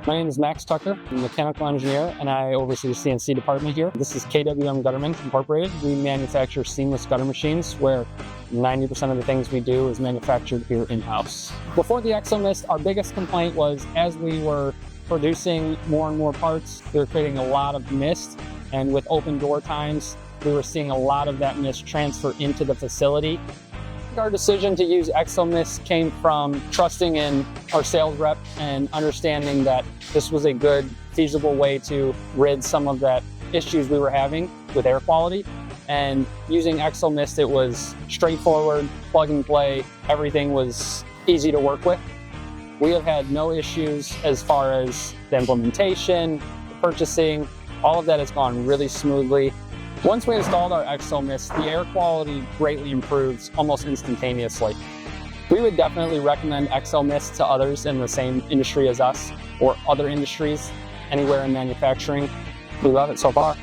My name is Max Tucker. I'm a mechanical engineer and I oversee the CNC department here. This is KWM Gutterman Incorporated. We manufacture seamless gutter machines where 90% of the things we do is manufactured here in-house. Before the Exomist, our biggest complaint was as we were producing more and more parts, we were creating a lot of mist, and with open door times, we were seeing a lot of that mist transfer into the facility. Our decision to use Exomist came from trusting in our sales rep and understanding that this was a good, feasible way to rid some of that issues we were having with air quality. And using Exomist, it was straightforward, plug and play. Everything was easy to work with. We have had no issues as far as the implementation, the purchasing. All of that has gone really smoothly. Once we installed our Exomist, the air quality greatly improves almost instantaneously. We would definitely recommend Exomist to others in the same industry as us or other industries anywhere in manufacturing. We love it so far.